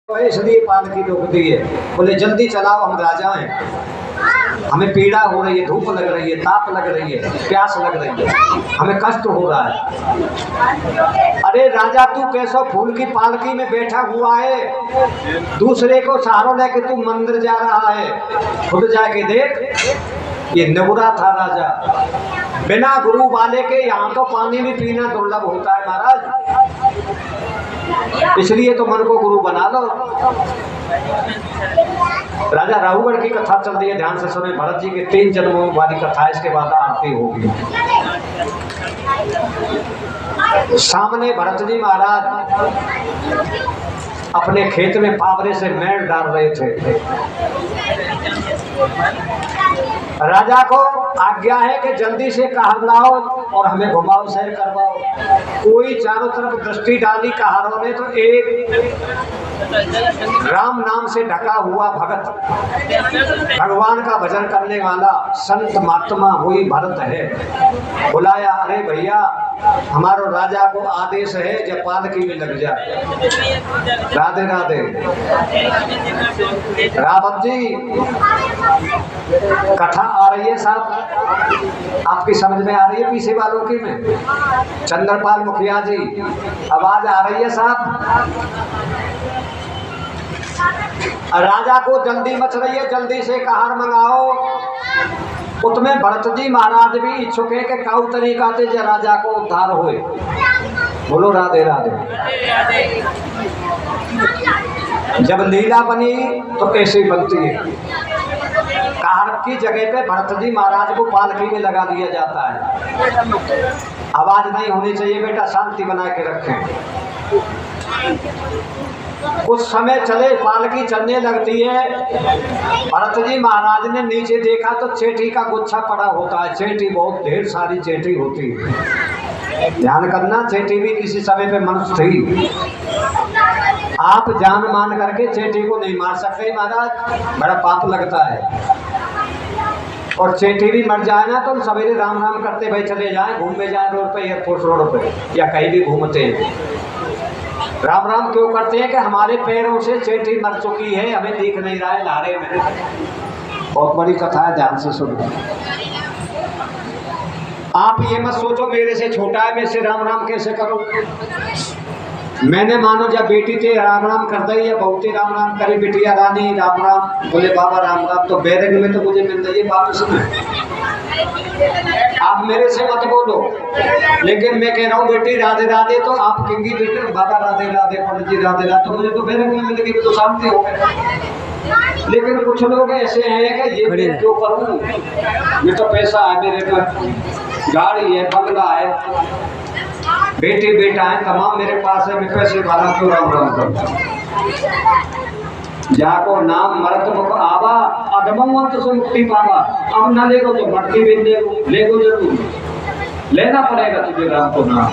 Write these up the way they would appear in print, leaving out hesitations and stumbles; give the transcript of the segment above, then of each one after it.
इसलिए पालकी रोक दी है। बोले जल्दी चलाओ, हम राजा हैं, हमें पीड़ा हो रही है, धूप लग रही है, ताप लग रही है, प्यास लग रही है, हमें कष्ट हो रहा है। अरे राजा, तू कैसो फूल की पालकी में बैठा हुआ है, दूसरे को सहारा लेके तू मंदिर जा रहा है, खुद जाके देख। ये नगुरा था राजा, बिना गुरु वाले के यहाँ तो पानी भी पीना दुर्लभ होता है महाराज, इसलिए तो मन को गुरु बना लो। राजा राहुगढ़ की कथा चल रही है, ध्यान से सुने। भरत जी के 3 जन्मों वाली कथा, इसके बाद आरती होगी। सामने भरत जी महाराज अपने खेत में फावरे से मेड़ डाल रहे थे। राजा को आज्ञा है कि जल्दी से कहार लाओ और हमें घुमाओ, सैर करवाओ। कोई चारों तरफ दृष्टि डाली कहारों ने तो एक राम नाम से ढका हुआ भगत, भगवान का भजन करने वाला संत महात्मा वही भरत है। बुलाया, अरे भैया हमारो राजा को आदेश है जब पालकी में लग जा। राधे राधे। रावत जी कथा आ रही है साहब, आपकी समझ में आ रही है? पीछे वालों की में चंद्रपाल मुखिया जी आवाज आ रही है साहब? राजा को जल्दी मच रही है, जल्दी से कहार मंगाओ। उसमें भरत जी महाराज भी इच्छुक है कि काउ तरीका से राजा को उद्धार होए। बोलो राधे राधे। जब लीला बनी तो ऐसे बनती है। कहार की जगह पे भरत जी महाराज को पालकी में लगा दिया जाता है। आवाज नहीं होनी चाहिए बेटा, शांति बना के रखें। कुछ समय चले, पालकी चलने लगती है। भरत जी महाराज ने नीचे देखा तो चेटी का गुच्छा पड़ा होता है। चेटी बहुत ढेर सारी चेटी होती है, ध्यान करना। चेटी भी किसी समय पे मनुष्य थी। आप जान मान करके चेटी को नहीं मार सकते महाराज, बड़ा पाप लगता है। और चेटी भी मर जाए ना तो सवेरे राम राम करते भाई चले जाए, घूमने जाए रोड पे, एयरपोर्ट रोड पे या कहीं भी घूमते हैं। राम राम क्यों करते हैं कि हमारे पैरों से चेटी मर चुकी है, हमें दिख नहीं रहा है लारे में। बहुत बड़ी कथा है, ध्यान से सुनो। आप ये मत सोचो मेरे से छोटा है, मैं से राम राम कैसे करूं। मैंने मानो जब बेटी थे राम राम करता ही है, बहुते राम राम करे, बिटिया रानी राम राम, बोले बाबा राम राम। तो बैरंग में तो मुझे मिल रही है वापस में। आप मेरे से मत बोलो, लेकिन मैं कह रहा हूँ बेटी राधे राधे, तो आप कहेंगी बेटे बाबा राधे राधे, पंडित जी राधे राधे, तो मुझे तो बैरंग में मिलेगी, तो शांति हो गए। लेकिन कुछ लोग ऐसे हैं कि ये मैं क्यों करूँ, ये तो पैसा है मेरे पास, गाड़ी है, बंगला है, बेटी बेटा है, तमाम मेरे पास है, मैं पैसे वाला क्यों राम राम करूँ। जाको नाम मरत मुख आवा, अधमंत से मुक्ति पावा। अब न लेगो तो मटकी भी लेगो जरूर, लेना पड़ेगा तुझे राम को नाम।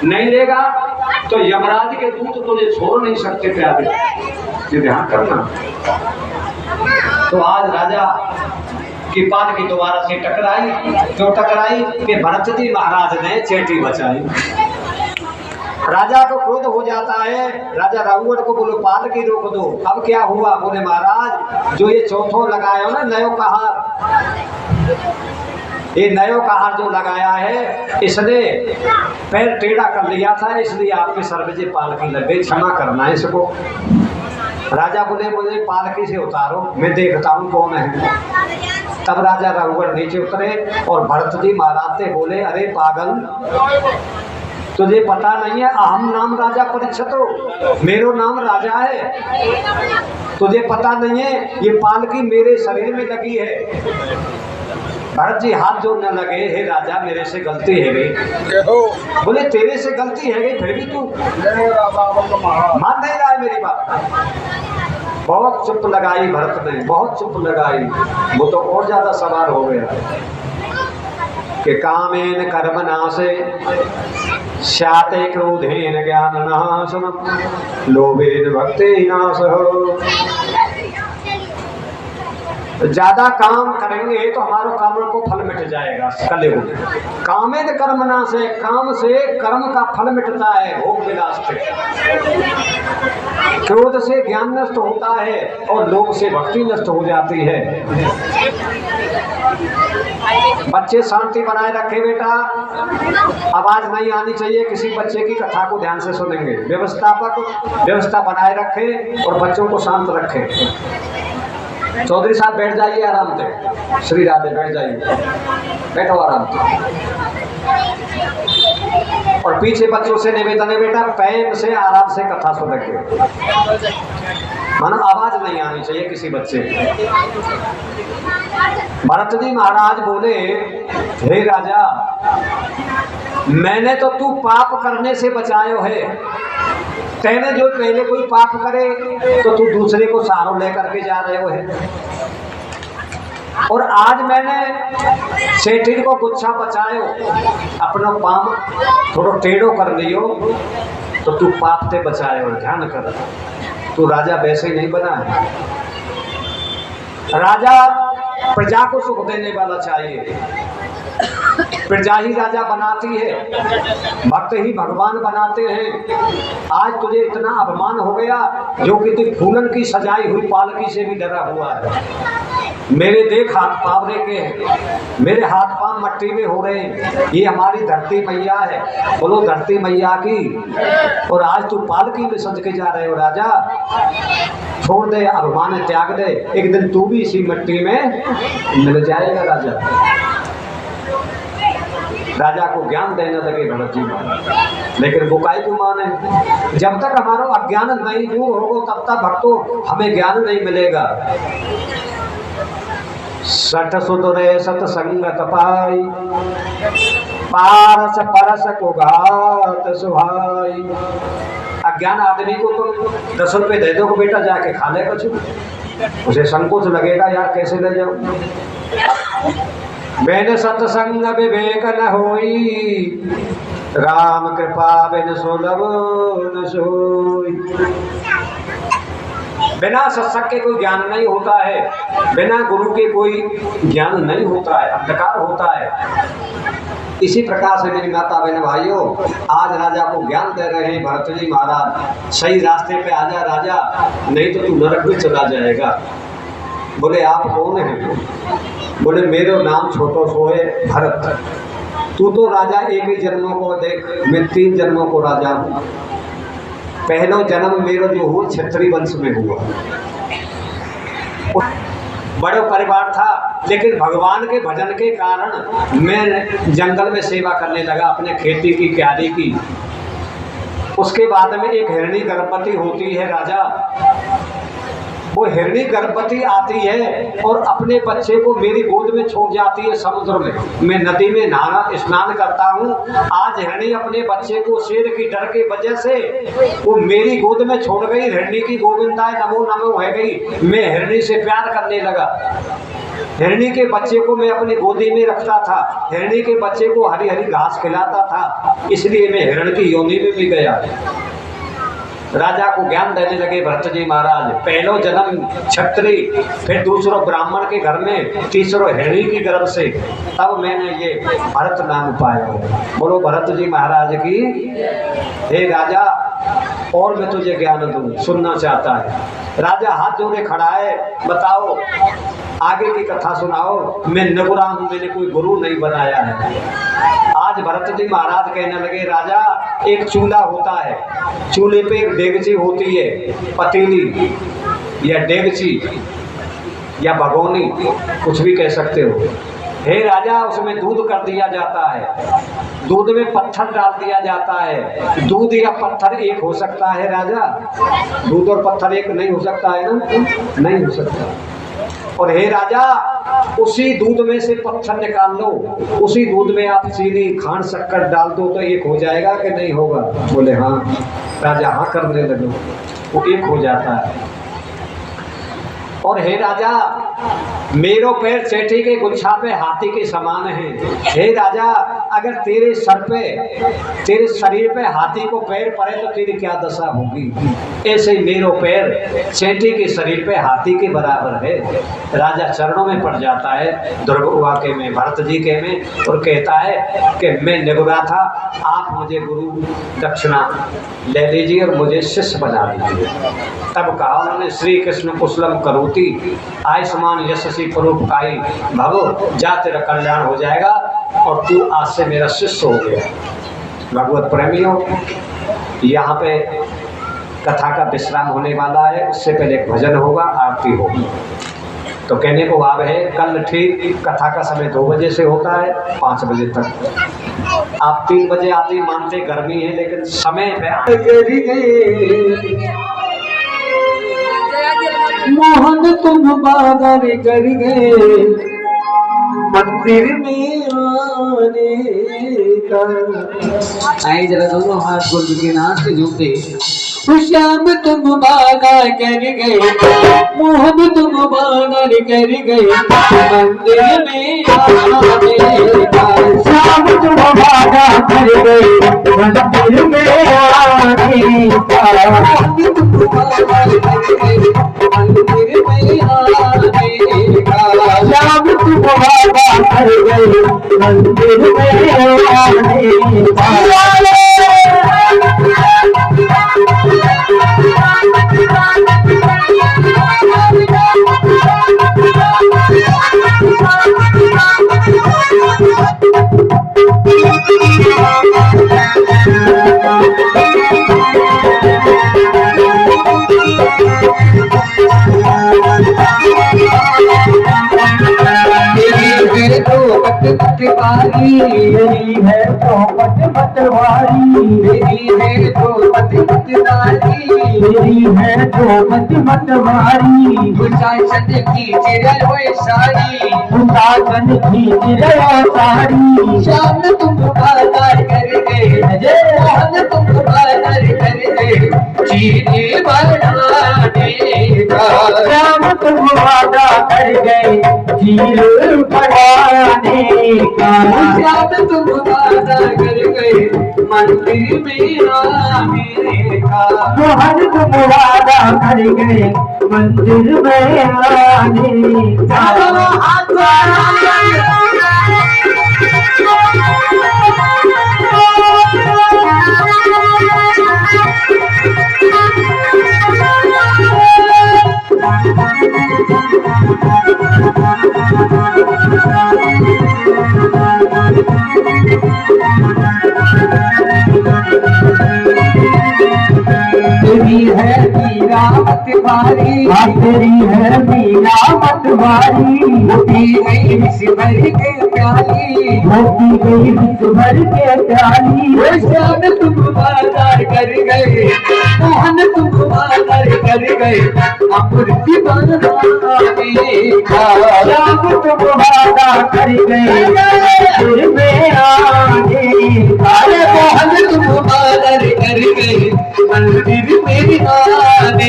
नहीं लेगा तो यमराज के दूत तुझे छोड़ नहीं सकते प्यारे, ये ध्यान करना। तो आज राजा की पालकी दोबारा से टकराई। क्यों टकराई? कि भरत जी महाराज ने चेटी बचाई। राजा को क्रोध हो जाता है। राजा राहुगढ़ को बोलो पालकी रोक दो। अब क्या हुआ? बोले महाराज जो ये चौथो लगाया हो ना नयो कहार, ये नयो कहार जो लगाया है इसने पैर टेढ़ा कर लिया था, इसलिए आपके सर पे पालकी लग गई, क्षमा करना है इसको। राजा बोले मुझे पालकी से उतारो, मैं देखता हूँ कौन है। तब राजा राहुगढ़ नीचे उतरे और भरत जी महाराज से बोले अरे पागल, तुझे पता नहीं है अहम नाम राजा परीक्षितो, मेरो नाम राजा है। तुझे पता नहीं है ये पालकी मेरे शरीर में लगी है। भरत जी हाथ जोड़ने लगे, हे राजा मेरे से गलती है गई। बोले तेरे से गलती है गई, फिर भी तू मान नहीं रहा है मेरी बात। बहुत चुप लगाई भरत ने, बहुत चुप लगाई। वो तो और ज्यादा सवार हो गया कि कामेन कर्म नाशे स्याते क्रोधेन ज्ञान नाशनम लोभेन भक्ति नाश। ज्यादा काम करेंगे तो हमारो काम को फल मिट जाएगा। कलयुग कामेद कर्म ना से, काम से कर्म का फल मिटता है। भोग विलास से, क्रोध से ज्ञान नष्ट होता है और लोभ से भक्ति नष्ट हो जाती है। बच्चे शांति बनाए रखे बेटा, आवाज नहीं आनी चाहिए। किसी बच्चे की कथा को ध्यान से सुनेंगे। व्यवस्थापक व्यवस्था बनाए रखे और बच्चों को शांत रखे। चौधरी साहब बैठ जाइए आराम से। श्री राधे बैठ जाइए, बैठो आराम से। और पीछे बच्चों से निवेदन है बेटा, प्रेम से आराम से कथा सुनेंगे। मानो आवाज नहीं आनी चाहिए किसी बच्चे की। भरत जी महाराज बोले, हे राजा, मैंने तो तू पाप करने से बचायो है। तेने जो पहले कोई पाप करे तो तू दूसरे को सहारा लेकर के जा रहे हो है। और आज मैंने सेठी को गुच्छा बचायो, अपना पाम थोड़ा टेढ़ो कर लियो तो तू पाप से बचायो। ध्यान कर, तू राजा वैसे ही नहीं बना है। राजा प्रजा को सुख देने वाला चाहिए। प्रजा ही राजा बनाती है, भक्त ही भगवान बनाते हैं। आज तुझे इतना अपमान हो गया जो कि तू फूलन की सजाई हुई पालकी से भी डरा हुआ है। मेरे देख हाथ पावरे के हैं, मेरे हाथ पांव मट्टी में हो रहे हैं। ये हमारी धरती मैया है, बोलो धरती मैया की। और आज तू पालकी में सज के जा रहे हो। राजा छोड़ दे, अभिमान त्याग दे, एक दिन तू भी इसी मिट्टी में मिल जाएगा। राजा को ज्ञान देने लगे भरत जी महाराज, लेकिन बुकाई को माने। जब तक हमारा अज्ञान नहीं दूर होगा तब तक भक्तों हमें ज्ञान नहीं मिलेगा। सठ सुधरे सतसंगत पाई, पारस परस को घात सुहाई। अज्ञान आदमी को तो 10 रुपए दे दो बेटा, जाके खा ले कुछ। उसे संकोच लगेगा, यार कैसे ले जाऊं। मैंने सत्संग विवेक न होई, राम कृपा बिन सुलभ न सोई। बिना सत्संग के कोई ज्ञान नहीं होता है, बिना गुरु के कोई ज्ञान नहीं होता है, अंधकार होता है। इसी प्रकार से मेरी माता बहन भाइयों, आज राजा को ज्ञान दे रहे हैं भरत जी महाराज, सही रास्ते पे आ जा राजा, नहीं तो तू नरक में चला जाएगा। बोले आप कौन हैं? बोले मेरे नाम छोटो सोए भरत। तू तो राजा एक ही जन्मों को देख, मैं 3 जन्मों को राजा हूँ। पहला जन्म मेरा जो हुआ क्षत्रिय वंश में हुआ। बड़ा परिवार था, लेकिन भगवान के भजन के कारण मैं जंगल में सेवा करने लगा, अपने खेती की क्यारी की। उसके बाद में एक हिरणी गर्भवती होती है राजा। वो हिरणी गर्भवती आती है और अपने बच्चे को मेरी गोद में छोड़ जाती है समुद्र में। मैं नदी में नहाना स्नान करता हूँ। आज हिरणी अपने बच्चे को शेर की डर के वजह से वो मेरी गोद में छोड़ गई। हिरणी की गोविंदाय नमो नमो है गई। मैं हिरणी से प्यार करने लगा। हिरणी के बच्चे को मैं अपनी गोदी में रखता था, हिरणी के बच्चे को हरी हरी घास खिलाता था, इसलिए मैं हिरण की योनि में भी गया। राजा को ज्ञान देने लगे भरत जी महाराज। पहलो जन्म क्षत्रिय, फिर दूसरो ब्राह्मण के घर में, तीसरो हिरणी की गर्भ से, तब मैंने ये भरत नाम पाया। बोलो भरत जी महाराज की। हे राजा, और मैं तुझे ज्ञान दूं, सुनना चाहता है। राजा हाथ जोड़े खड़ा है, बताओ आगे की कथा सुनाओ। मैं नगुरा हूँ, मैंने कोई गुरु नहीं बनाया है। आज भरत जी महाराज कहने लगे, राजा एक चूल्हा होता है, चूल्हे पे एक डेगची होती है, पतीली या डेगची या भगोनी, कुछ भी कह सकते हो। हे राजा, उसमें दूध कर दिया जाता है, दूध में पत्थर डाल दिया जाता है। दूध या पत्थर एक हो सकता है राजा? दूध और पत्थर एक नहीं हो सकता है ना? नहीं हो सकता। और हे राजा, उसी दूध में से पत्थर निकाल लो, उसी दूध में आप चीनी खांड शक्कर डाल दो तो एक हो जाएगा कि नहीं होगा? बोले हाँ। राजा हाँ करने लगे, वो एक हो जाता है। और हे राजा, मेरो पैर चेटी के गुच्छा पे हाथी के समान है। हे राजा, अगर तेरे सर पे, तेरे शरीर पे हाथी को पैर पड़े तो तेरी क्या दशा होगी। ऐसे ही मेरो पैर चेटी के शरीर पे हाथी के बराबर है। राजा चरणों में पड़ जाता है, दुर्गा के में, भरत जी के में, और कहता है कि मैं निगुरा था, आप मुझे गुरु दक्षिणा ले लीजिए और मुझे शिष्य बना दीजिए। तब कहा उन्होंने, श्री कृष्ण कुशलम करोति आयुष्मान यशस्वी परोपकारी भगो, जा तेरा कल्याण हो जाएगा और तू आज से मेरा शिष्य हो गया। भगवत प्रेमियों, यहाँ पे कथा का विश्राम होने वाला है, उससे पहले एक भजन होगा, आरती होगी। तो कहने को भाव है, कल ठीक कथा का समय 2 बजे से होता है 5 बजे तक। आप 3 बजे आते मानते गर्मी है, लेकिन समय पे मोहन तुम बादल कर गए मंदिर में आने का। आइए जरा दोनों हाथ गुरु के नाथ से जोड़ते। श्याम तुम बादा कर गए, मोहन तुम बादल कर गए मंदिर में आने का। श्याम तुम बादा कर गए मंदिर में आने का। तुम बादा कर गए मंदिर में आने का। श्याम तुम बादा कर गए मंदिर में आने का। मेरी है तो मतवारी, मेरी है तो मतवारी, मेरी है तो मतवारी। दुशासन खींच रहे साड़ी, दुशासन खींच रहे साड़ी। श्याम तुम बाजार कर गए, मोहन तुम बाजार कर गए चीनी बनाने का। श्याम तुम वादा कर गए खीर बनाने का। श्याम तुम वादा कर गए मंदिर में आने का। मोहन तुम वादा कर गए मंदिर में आने का। तेरी है मीरा मतवारी, तेरी है मीरा मतवारी। मोती गई विष भर के प्याली, मोती गई विष भर के प्याली। श्याम तुम बाजार कर गए, मोहन तुम बाजार कर गए अमृत बनाने का। श्याम तुम बाजार कर गए मंदिर में आने का। मोहन तुम बाजार कर गए मंदिर में आने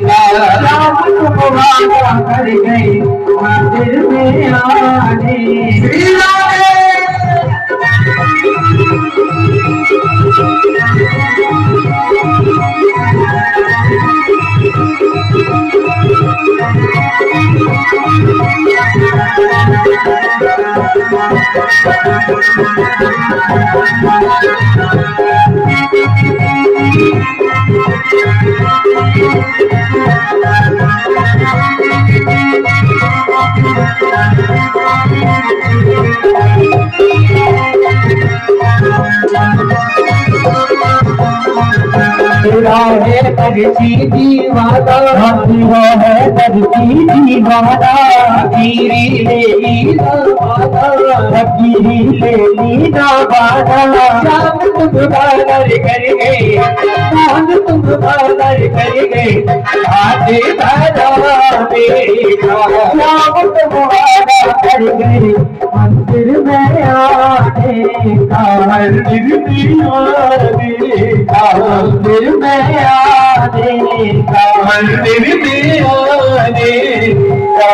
का। श्याम तुम वादा कर गए मंदिर में आने का। तेरा है तरसी दीवाना, तेरा है तरसी दीवाना। गिरी ले लीना बाना, गिरी ले लीना बाना। श्याम तुम बादल कर गए, मोहन तुम बादल कर गए आते बनाने का। श्याम तुम बादल कर गए मंदिर में आने का। मंदिर में आने का, मंदिर में आने का, मंदिर में आने का।